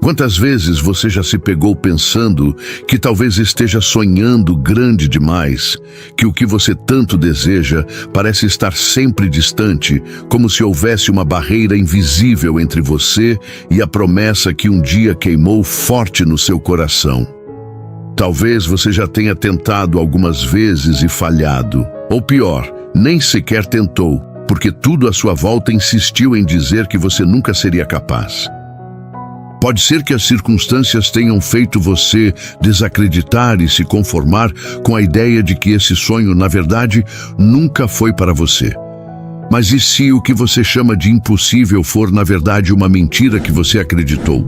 Quantas vezes você já se pegou pensando que talvez esteja sonhando grande demais, que o que você tanto deseja parece estar sempre distante, como se houvesse uma barreira invisível entre você e a promessa que um dia queimou forte no seu coração? Talvez você já tenha tentado algumas vezes e falhado, ou pior, nem sequer tentou, porque tudo à sua volta insistiu em dizer que você nunca seria capaz. Pode ser que as circunstâncias tenham feito você desacreditar e se conformar com a ideia de que esse sonho, na verdade, nunca foi para você. Mas e se o que você chama de impossível for, na verdade, uma mentira que você acreditou?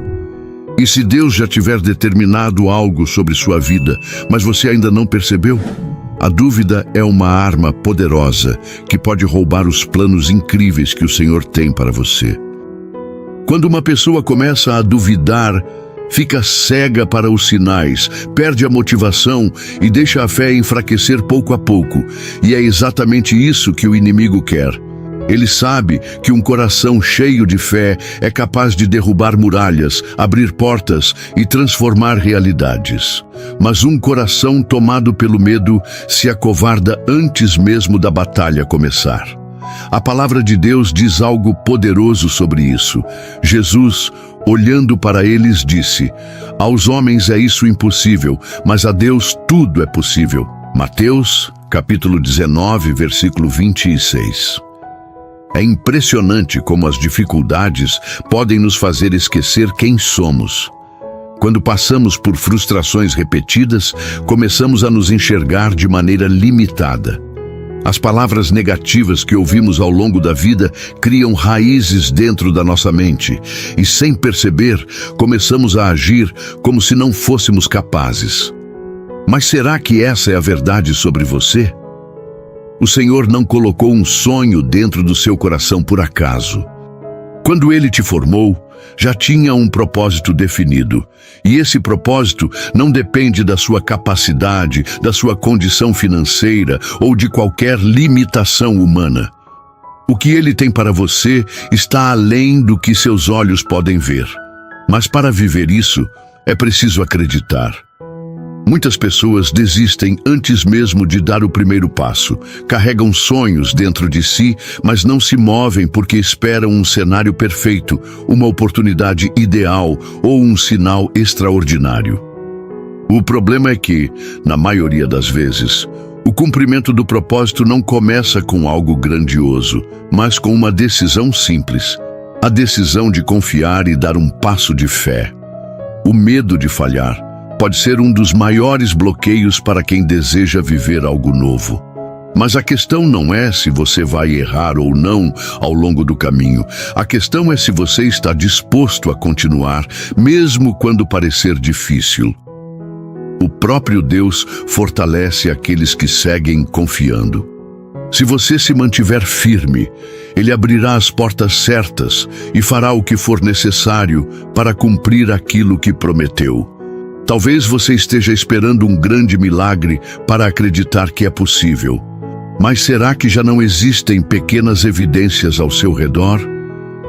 E se Deus já tiver determinado algo sobre sua vida, mas você ainda não percebeu? A dúvida é uma arma poderosa que pode roubar os planos incríveis que o Senhor tem para você. Quando uma pessoa começa a duvidar, fica cega para os sinais, perde a motivação e deixa a fé enfraquecer pouco a pouco. E é exatamente isso que o inimigo quer. Ele sabe que um coração cheio de fé é capaz de derrubar muralhas, abrir portas e transformar realidades. Mas um coração tomado pelo medo se acovarda antes mesmo da batalha começar. A palavra de Deus diz algo poderoso sobre isso. Jesus, olhando para eles, disse: aos homens é isso impossível, mas a Deus tudo é possível. Mateus, capítulo 19, versículo 26. É impressionante como as dificuldades podem nos fazer esquecer quem somos. Quando passamos por frustrações repetidas, começamos a nos enxergar de maneira limitada. As palavras negativas que ouvimos ao longo da vida criam raízes dentro da nossa mente e, sem perceber, começamos a agir como se não fôssemos capazes. Mas será que essa é a verdade sobre você? O Senhor não colocou um sonho dentro do seu coração por acaso. Quando Ele te formou, já tinha um propósito definido. E esse propósito não depende da sua capacidade, da sua condição financeira ou de qualquer limitação humana. O que Ele tem para você está além do que seus olhos podem ver. Mas para viver isso, é preciso acreditar. Muitas pessoas desistem antes mesmo de dar o primeiro passo. Carregam sonhos dentro de si, mas não se movem porque esperam um cenário perfeito, uma oportunidade ideal ou um sinal extraordinário. O problema é que, na maioria das vezes, o cumprimento do propósito não começa com algo grandioso, mas com uma decisão simples. A decisão de confiar e dar um passo de fé. O medo de falhar pode ser um dos maiores bloqueios para quem deseja viver algo novo. Mas a questão não é se você vai errar ou não ao longo do caminho. A questão é se você está disposto a continuar, mesmo quando parecer difícil. O próprio Deus fortalece aqueles que seguem confiando. Se você se mantiver firme, Ele abrirá as portas certas e fará o que for necessário para cumprir aquilo que prometeu. Talvez você esteja esperando um grande milagre para acreditar que é possível. Mas será que já não existem pequenas evidências ao seu redor?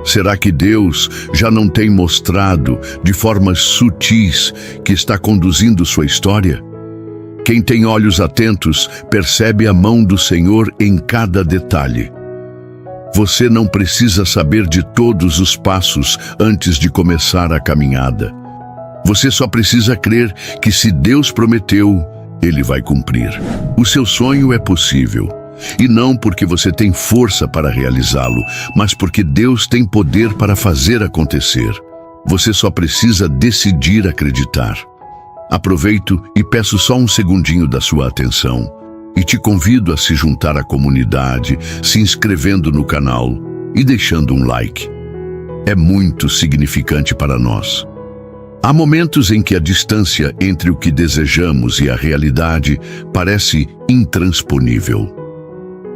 Será que Deus já não tem mostrado, de formas sutis, que está conduzindo sua história? Quem tem olhos atentos percebe a mão do Senhor em cada detalhe. Você não precisa saber de todos os passos antes de começar a caminhada. Você só precisa crer que se Deus prometeu, Ele vai cumprir. O seu sonho é possível. E não porque você tem força para realizá-lo, mas porque Deus tem poder para fazer acontecer. Você só precisa decidir acreditar. Aproveito e peço só um segundinho da sua atenção. E te convido a se juntar à comunidade, se inscrevendo no canal e deixando um like. É muito significante para nós. Há momentos em que a distância entre o que desejamos e a realidade parece intransponível.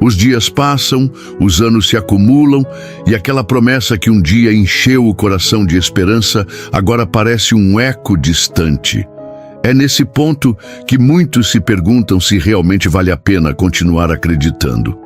Os dias passam, os anos se acumulam e aquela promessa que um dia encheu o coração de esperança agora parece um eco distante. É nesse ponto que muitos se perguntam se realmente vale a pena continuar acreditando.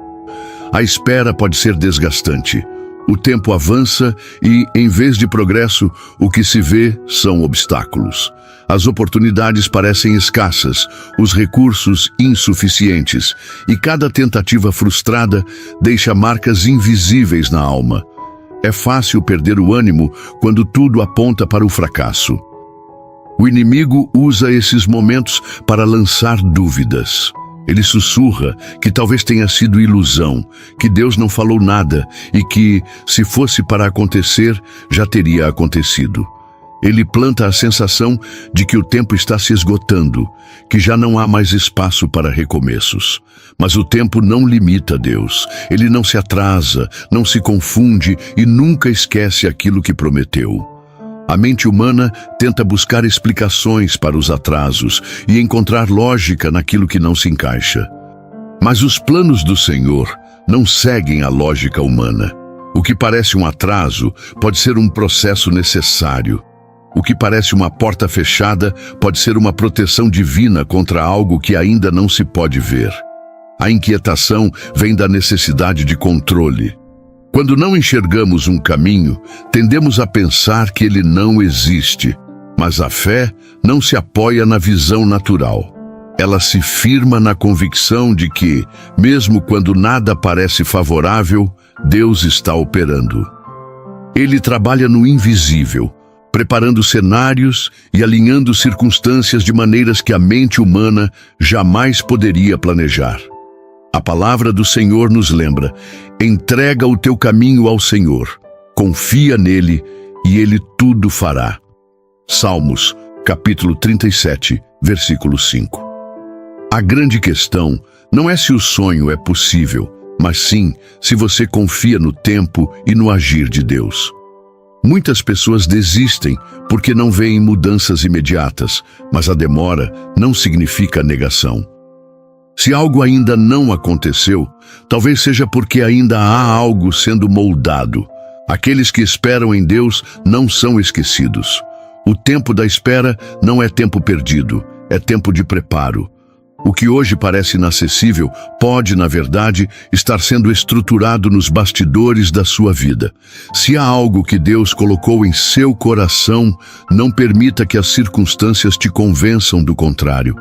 A espera pode ser desgastante. O tempo avança e, em vez de progresso, o que se vê são obstáculos. As oportunidades parecem escassas, os recursos insuficientes, e cada tentativa frustrada deixa marcas invisíveis na alma. É fácil perder o ânimo quando tudo aponta para o fracasso. O inimigo usa esses momentos para lançar dúvidas. Ele sussurra que talvez tenha sido ilusão, que Deus não falou nada e que, se fosse para acontecer, já teria acontecido. Ele planta a sensação de que o tempo está se esgotando, que já não há mais espaço para recomeços. Mas o tempo não limita Deus. Ele não se atrasa, não se confunde e nunca esquece aquilo que prometeu. A mente humana tenta buscar explicações para os atrasos e encontrar lógica naquilo que não se encaixa. Mas os planos do Senhor não seguem a lógica humana. O que parece um atraso pode ser um processo necessário. O que parece uma porta fechada pode ser uma proteção divina contra algo que ainda não se pode ver. A inquietação vem da necessidade de controle. Quando não enxergamos um caminho, tendemos a pensar que ele não existe, mas a fé não se apoia na visão natural. Ela se firma na convicção de que, mesmo quando nada parece favorável, Deus está operando. Ele trabalha no invisível, preparando cenários e alinhando circunstâncias de maneiras que a mente humana jamais poderia planejar. A palavra do Senhor nos lembra: entrega o teu caminho ao Senhor, confia nele e ele tudo fará. Salmos, capítulo 37, versículo 5. A grande questão não é se o sonho é possível, mas sim se você confia no tempo e no agir de Deus. Muitas pessoas desistem porque não veem mudanças imediatas, mas a demora não significa negação. Se algo ainda não aconteceu, talvez seja porque ainda há algo sendo moldado. Aqueles que esperam em Deus não são esquecidos. O tempo da espera não é tempo perdido, é tempo de preparo. O que hoje parece inacessível pode, na verdade, estar sendo estruturado nos bastidores da sua vida. Se há algo que Deus colocou em seu coração, não permita que as circunstâncias te convençam do contrário.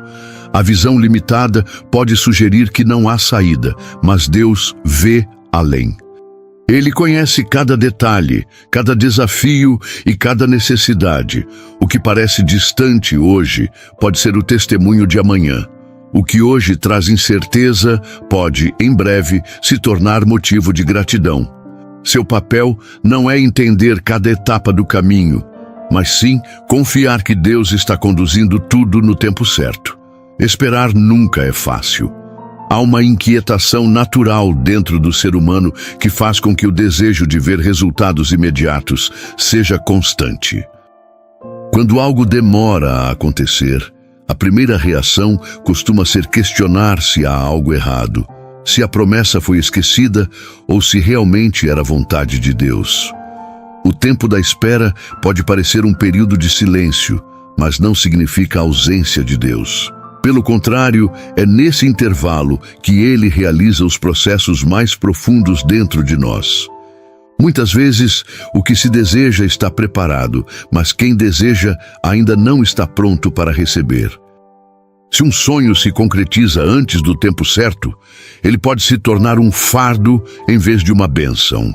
A visão limitada pode sugerir que não há saída, mas Deus vê além. Ele conhece cada detalhe, cada desafio e cada necessidade. O que parece distante hoje pode ser o testemunho de amanhã. O que hoje traz incerteza pode, em breve, se tornar motivo de gratidão. Seu papel não é entender cada etapa do caminho, mas sim confiar que Deus está conduzindo tudo no tempo certo. Esperar nunca é fácil. Há uma inquietação natural dentro do ser humano que faz com que o desejo de ver resultados imediatos seja constante. Quando algo demora a acontecer, a primeira reação costuma ser questionar se há algo errado, se a promessa foi esquecida ou se realmente era vontade de Deus. O tempo da espera pode parecer um período de silêncio, mas não significa ausência de Deus. Pelo contrário, é nesse intervalo que Ele realiza os processos mais profundos dentro de nós. Muitas vezes, o que se deseja está preparado, mas quem deseja ainda não está pronto para receber. Se um sonho se concretiza antes do tempo certo, ele pode se tornar um fardo em vez de uma bênção.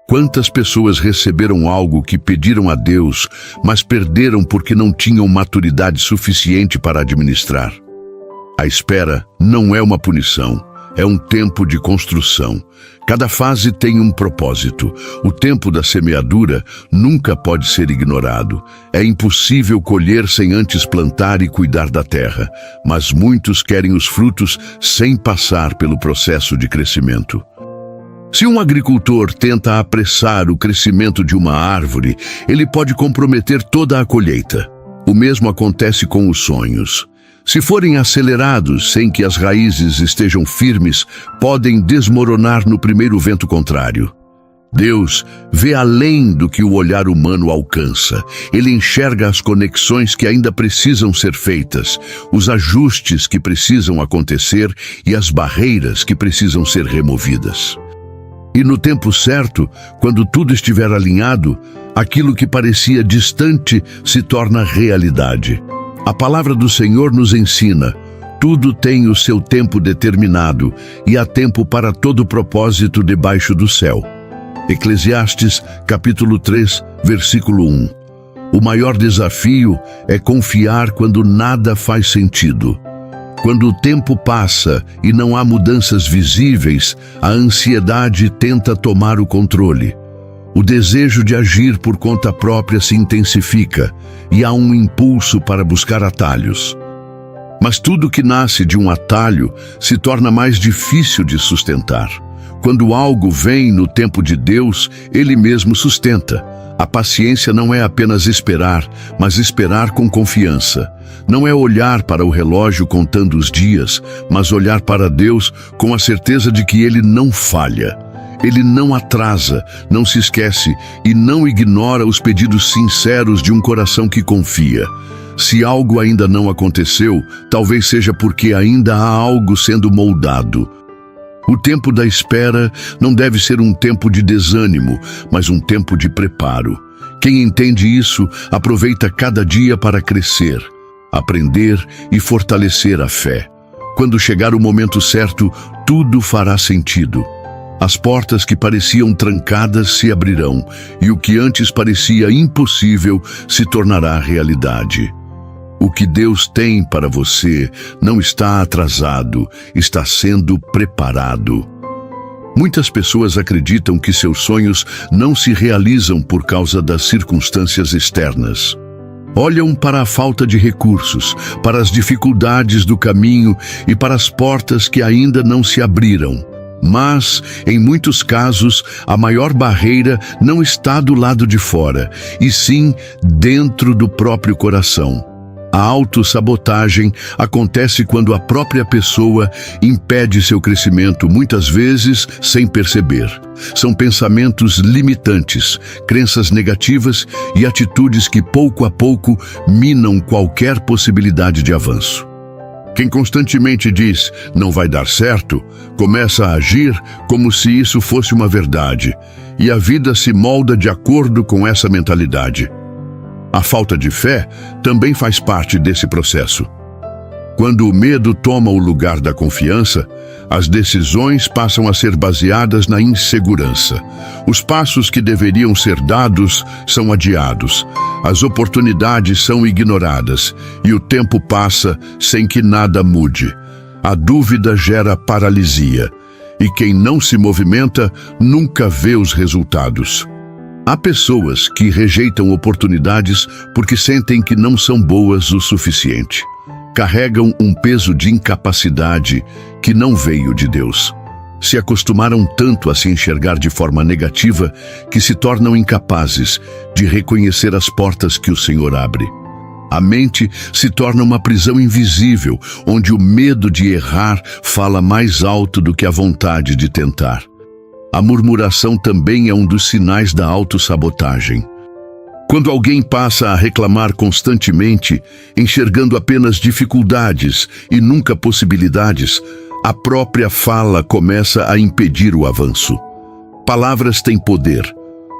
Quantas pessoas receberam algo que pediram a Deus, mas perderam porque não tinham maturidade suficiente para administrar? A espera não é uma punição, é um tempo de construção. Cada fase tem um propósito. O tempo da semeadura nunca pode ser ignorado. É impossível colher sem antes plantar e cuidar da terra, mas muitos querem os frutos sem passar pelo processo de crescimento. Se um agricultor tenta apressar o crescimento de uma árvore, ele pode comprometer toda a colheita. O mesmo acontece com os sonhos. Se forem acelerados sem que as raízes estejam firmes, podem desmoronar no primeiro vento contrário. Deus vê além do que o olhar humano alcança. Ele enxerga as conexões que ainda precisam ser feitas, os ajustes que precisam acontecer e as barreiras que precisam ser removidas. E no tempo certo, quando tudo estiver alinhado, aquilo que parecia distante se torna realidade. A palavra do Senhor nos ensina: tudo tem o seu tempo determinado e há tempo para todo propósito debaixo do céu. Eclesiastes, capítulo 3, versículo 1. O maior desafio é confiar quando nada faz sentido. Quando o tempo passa e não há mudanças visíveis, a ansiedade tenta tomar o controle. O desejo de agir por conta própria se intensifica e há um impulso para buscar atalhos. Mas tudo que nasce de um atalho se torna mais difícil de sustentar. Quando algo vem no tempo de Deus, Ele mesmo sustenta. A paciência não é apenas esperar, mas esperar com confiança. Não é olhar para o relógio contando os dias, mas olhar para Deus com a certeza de que Ele não falha. Ele não atrasa, não se esquece e não ignora os pedidos sinceros de um coração que confia. Se algo ainda não aconteceu, talvez seja porque ainda há algo sendo moldado. O tempo da espera não deve ser um tempo de desânimo, mas um tempo de preparo. Quem entende isso, aproveita cada dia para crescer, aprender e fortalecer a fé. Quando chegar o momento certo, tudo fará sentido. As portas que pareciam trancadas se abrirão, e o que antes parecia impossível se tornará realidade. O que Deus tem para você não está atrasado, está sendo preparado. Muitas pessoas acreditam que seus sonhos não se realizam por causa das circunstâncias externas. Olham para a falta de recursos, para as dificuldades do caminho e para as portas que ainda não se abriram. Mas, em muitos casos, a maior barreira não está do lado de fora, e sim dentro do próprio coração. A autossabotagem acontece quando a própria pessoa impede seu crescimento, muitas vezes sem perceber. São pensamentos limitantes, crenças negativas e atitudes que pouco a pouco minam qualquer possibilidade de avanço. Quem constantemente diz "não vai dar certo", começa a agir como se isso fosse uma verdade, e a vida se molda de acordo com essa mentalidade. A falta de fé também faz parte desse processo. Quando o medo toma o lugar da confiança, as decisões passam a ser baseadas na insegurança. Os passos que deveriam ser dados são adiados, as oportunidades são ignoradas e o tempo passa sem que nada mude. A dúvida gera paralisia e quem não se movimenta nunca vê os resultados. Há pessoas que rejeitam oportunidades porque sentem que não são boas o suficiente. Carregam um peso de incapacidade que não veio de Deus. Se acostumaram tanto a se enxergar de forma negativa que se tornam incapazes de reconhecer as portas que o Senhor abre. A mente se torna uma prisão invisível, onde o medo de errar fala mais alto do que a vontade de tentar. A murmuração também é um dos sinais da autossabotagem. Quando alguém passa a reclamar constantemente, enxergando apenas dificuldades e nunca possibilidades, a própria fala começa a impedir o avanço. Palavras têm poder.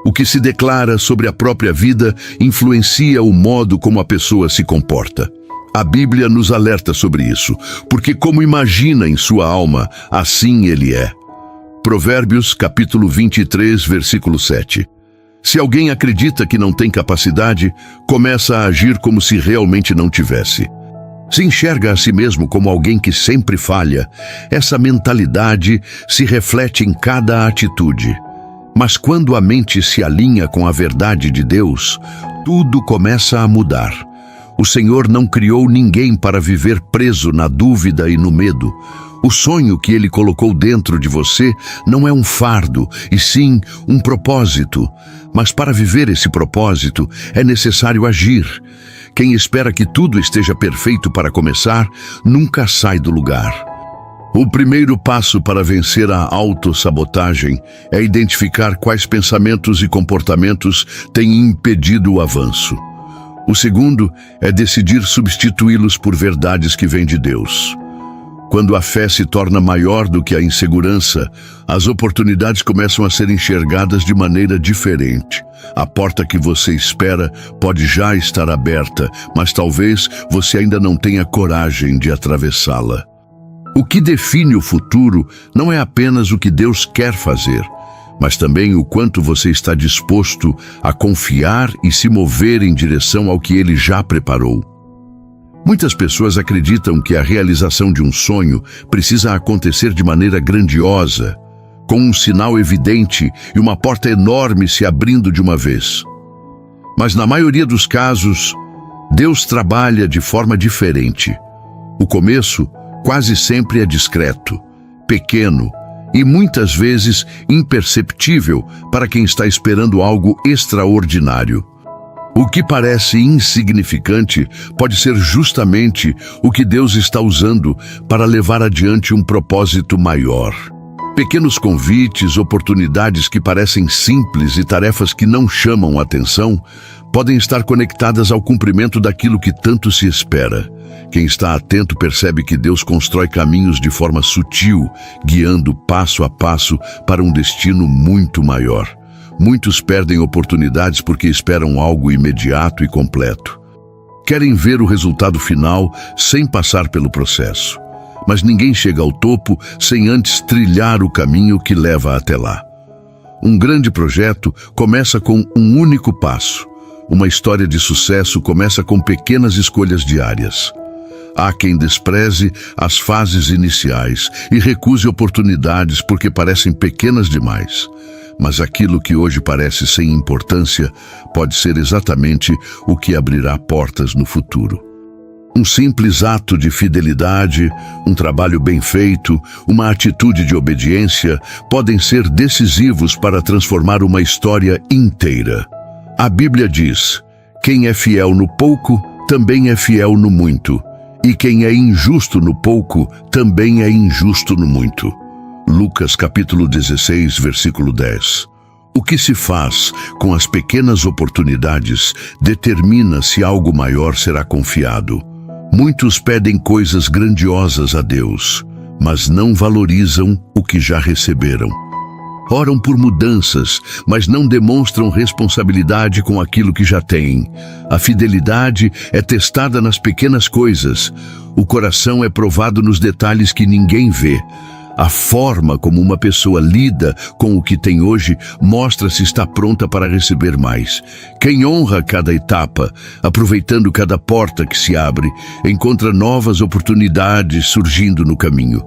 O que se declara sobre a própria vida influencia o modo como a pessoa se comporta. A Bíblia nos alerta sobre isso, porque como imagina em sua alma, assim ele é. Provérbios, capítulo 23, versículo 7. Se alguém acredita que não tem capacidade, começa a agir como se realmente não tivesse. Se enxerga a si mesmo como alguém que sempre falha, essa mentalidade se reflete em cada atitude. Mas quando a mente se alinha com a verdade de Deus, tudo começa a mudar. O Senhor não criou ninguém para viver preso na dúvida e no medo. O sonho que Ele colocou dentro de você não é um fardo, e sim um propósito. Mas para viver esse propósito, é necessário agir. Quem espera que tudo esteja perfeito para começar, nunca sai do lugar. O primeiro passo para vencer a autossabotagem é identificar quais pensamentos e comportamentos têm impedido o avanço. O segundo é decidir substituí-los por verdades que vêm de Deus. Quando a fé se torna maior do que a insegurança, as oportunidades começam a ser enxergadas de maneira diferente. A porta que você espera pode já estar aberta, mas talvez você ainda não tenha coragem de atravessá-la. O que define o futuro não é apenas o que Deus quer fazer, mas também o quanto você está disposto a confiar e se mover em direção ao que Ele já preparou. Muitas pessoas acreditam que a realização de um sonho precisa acontecer de maneira grandiosa, com um sinal evidente e uma porta enorme se abrindo de uma vez. Mas na maioria dos casos, Deus trabalha de forma diferente. O começo quase sempre é discreto, pequeno e muitas vezes imperceptível para quem está esperando algo extraordinário. O que parece insignificante pode ser justamente o que Deus está usando para levar adiante um propósito maior. Pequenos convites, oportunidades que parecem simples e tarefas que não chamam atenção podem estar conectadas ao cumprimento daquilo que tanto se espera. Quem está atento percebe que Deus constrói caminhos de forma sutil, guiando passo a passo para um destino muito maior. Muitos perdem oportunidades porque esperam algo imediato e completo. Querem ver o resultado final sem passar pelo processo. Mas ninguém chega ao topo sem antes trilhar o caminho que leva até lá. Um grande projeto começa com um único passo. Uma história de sucesso começa com pequenas escolhas diárias. Há quem despreze as fases iniciais e recuse oportunidades porque parecem pequenas demais. Mas aquilo que hoje parece sem importância pode ser exatamente o que abrirá portas no futuro. Um simples ato de fidelidade, um trabalho bem feito, uma atitude de obediência podem ser decisivos para transformar uma história inteira. A Bíblia diz: quem é fiel no pouco, também é fiel no muito. E quem é injusto no pouco, também é injusto no muito. Lucas capítulo 16, versículo 10. O que se faz com as pequenas oportunidades determina se algo maior será confiado. Muitos pedem coisas grandiosas a Deus, mas não valorizam o que já receberam. Oram por mudanças, mas não demonstram responsabilidade com aquilo que já têm. A fidelidade é testada nas pequenas coisas. O coração é provado nos detalhes que ninguém vê. A forma como uma pessoa lida com o que tem hoje mostra se está pronta para receber mais. Quem honra cada etapa, aproveitando cada porta que se abre, encontra novas oportunidades surgindo no caminho.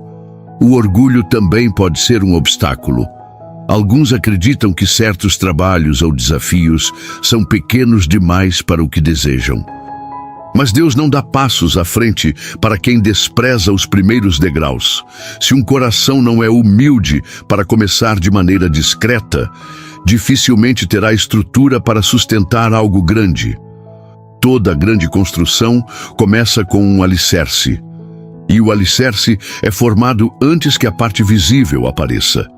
O orgulho também pode ser um obstáculo. Alguns acreditam que certos trabalhos ou desafios são pequenos demais para o que desejam. Mas Deus não dá passos à frente para quem despreza os primeiros degraus. Se um coração não é humilde para começar de maneira discreta, dificilmente terá estrutura para sustentar algo grande. Toda grande construção começa com um alicerce. E o alicerce é formado antes que a parte visível apareça.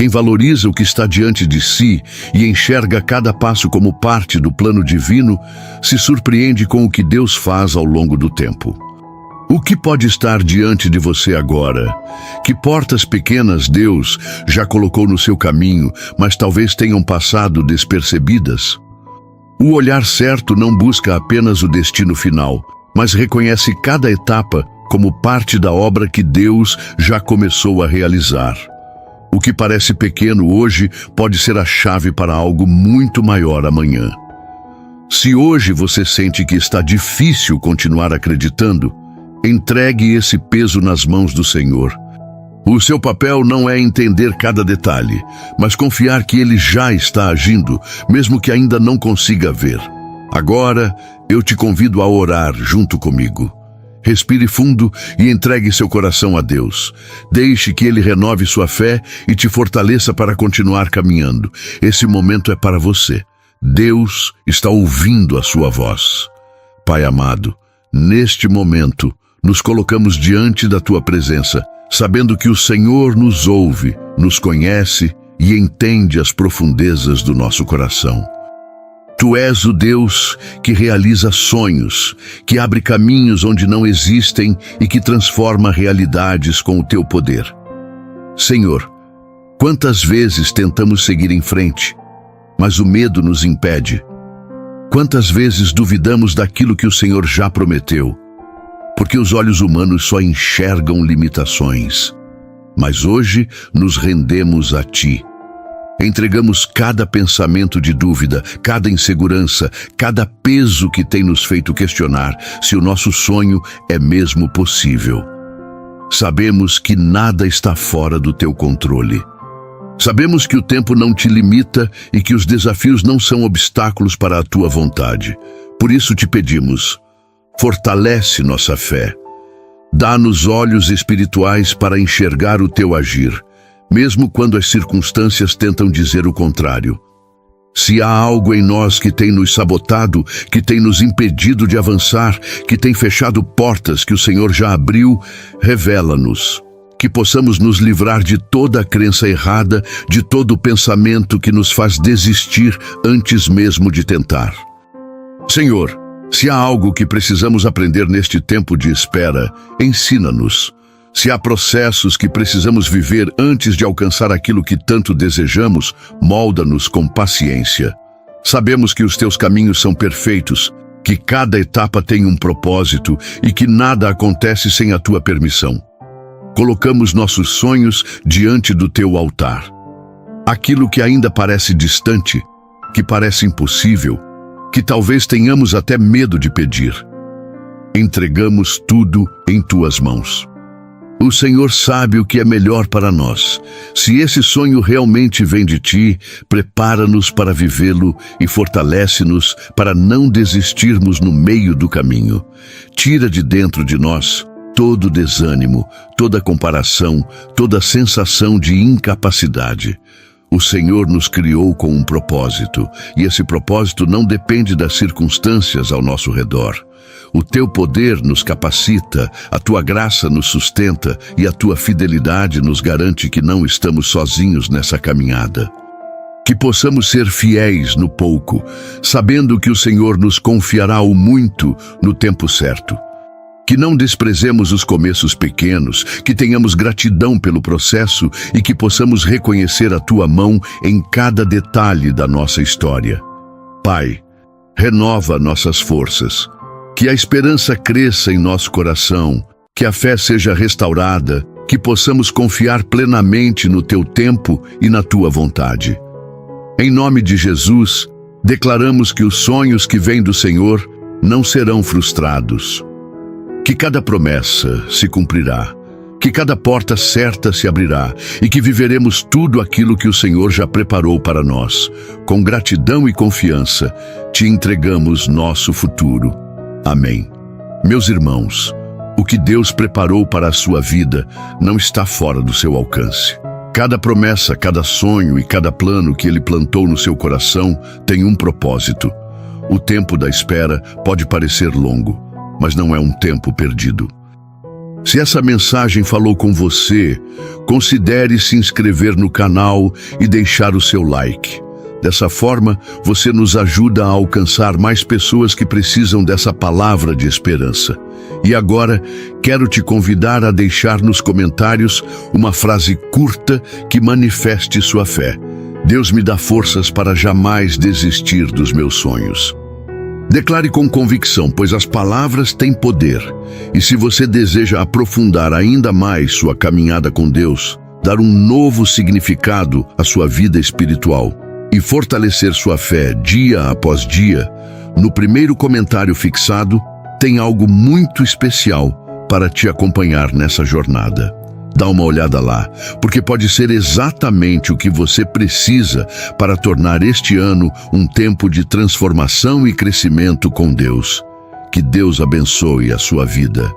Quem valoriza o que está diante de si e enxerga cada passo como parte do plano divino, se surpreende com o que Deus faz ao longo do tempo. O que pode estar diante de você agora? Que portas pequenas Deus já colocou no seu caminho, mas talvez tenham passado despercebidas? O olhar certo não busca apenas o destino final, mas reconhece cada etapa como parte da obra que Deus já começou a realizar. O que parece pequeno hoje pode ser a chave para algo muito maior amanhã. Se hoje você sente que está difícil continuar acreditando, entregue esse peso nas mãos do Senhor. O seu papel não é entender cada detalhe, mas confiar que Ele já está agindo, mesmo que ainda não consiga ver. Agora, eu te convido a orar junto comigo. Respire fundo e entregue seu coração a Deus. Deixe que Ele renove sua fé e te fortaleça para continuar caminhando. Esse momento é para você. Deus está ouvindo a sua voz. Pai amado, neste momento, nos colocamos diante da Tua presença, sabendo que o Senhor nos ouve, nos conhece e entende as profundezas do nosso coração. Tu és o Deus que realiza sonhos, que abre caminhos onde não existem e que transforma realidades com o teu poder. Senhor, quantas vezes tentamos seguir em frente, mas o medo nos impede. Quantas vezes duvidamos daquilo que o Senhor já prometeu, porque os olhos humanos só enxergam limitações. Mas hoje nos rendemos a Ti. Entregamos cada pensamento de dúvida, cada insegurança, cada peso que tem nos feito questionar se o nosso sonho é mesmo possível. Sabemos que nada está fora do Teu controle. Sabemos que o tempo não te limita e que os desafios não são obstáculos para a Tua vontade. Por isso te pedimos, fortalece nossa fé. Dá-nos olhos espirituais para enxergar o Teu agir, mesmo quando as circunstâncias tentam dizer o contrário. Se há algo em nós que tem nos sabotado, que tem nos impedido de avançar, que tem fechado portas que o Senhor já abriu, revela-nos. Que possamos nos livrar de toda a crença errada, de todo o pensamento que nos faz desistir antes mesmo de tentar. Senhor, se há algo que precisamos aprender neste tempo de espera, ensina-nos. Se há processos que precisamos viver antes de alcançar aquilo que tanto desejamos, molda-nos com paciência. Sabemos que os Teus caminhos são perfeitos, que cada etapa tem um propósito e que nada acontece sem a Tua permissão. Colocamos nossos sonhos diante do Teu altar. Aquilo que ainda parece distante, que parece impossível, que talvez tenhamos até medo de pedir. Entregamos tudo em Tuas mãos. O Senhor sabe o que é melhor para nós. Se esse sonho realmente vem de Ti, prepara-nos para vivê-lo e fortalece-nos para não desistirmos no meio do caminho. Tira de dentro de nós todo desânimo, toda comparação, toda sensação de incapacidade. O Senhor nos criou com um propósito, e esse propósito não depende das circunstâncias ao nosso redor. O Teu poder nos capacita, a Tua graça nos sustenta e a Tua fidelidade nos garante que não estamos sozinhos nessa caminhada. Que possamos ser fiéis no pouco, sabendo que o Senhor nos confiará o muito no tempo certo. Que não desprezemos os começos pequenos, que tenhamos gratidão pelo processo e que possamos reconhecer a Tua mão em cada detalhe da nossa história. Pai, renova nossas forças. Que a esperança cresça em nosso coração, que a fé seja restaurada, que possamos confiar plenamente no Teu tempo e na Tua vontade. Em nome de Jesus, declaramos que os sonhos que vêm do Senhor não serão frustrados. Que cada promessa se cumprirá, que cada porta certa se abrirá e que viveremos tudo aquilo que o Senhor já preparou para nós. Com gratidão e confiança, Te entregamos nosso futuro. Amém. Meus irmãos, o que Deus preparou para a sua vida não está fora do seu alcance. Cada promessa, cada sonho e cada plano que Ele plantou no seu coração tem um propósito. O tempo da espera pode parecer longo, mas não é um tempo perdido. Se essa mensagem falou com você, considere se inscrever no canal e deixar o seu like. Dessa forma, você nos ajuda a alcançar mais pessoas que precisam dessa palavra de esperança. E agora, quero te convidar a deixar nos comentários uma frase curta que manifeste sua fé. Deus me dá forças para jamais desistir dos meus sonhos. Declare com convicção, pois as palavras têm poder. E se você deseja aprofundar ainda mais sua caminhada com Deus, dar um novo significado à sua vida espiritual e fortalecer sua fé dia após dia, no primeiro comentário fixado, tem algo muito especial para te acompanhar nessa jornada. Dá uma olhada lá, porque pode ser exatamente o que você precisa para tornar este ano um tempo de transformação e crescimento com Deus. Que Deus abençoe a sua vida.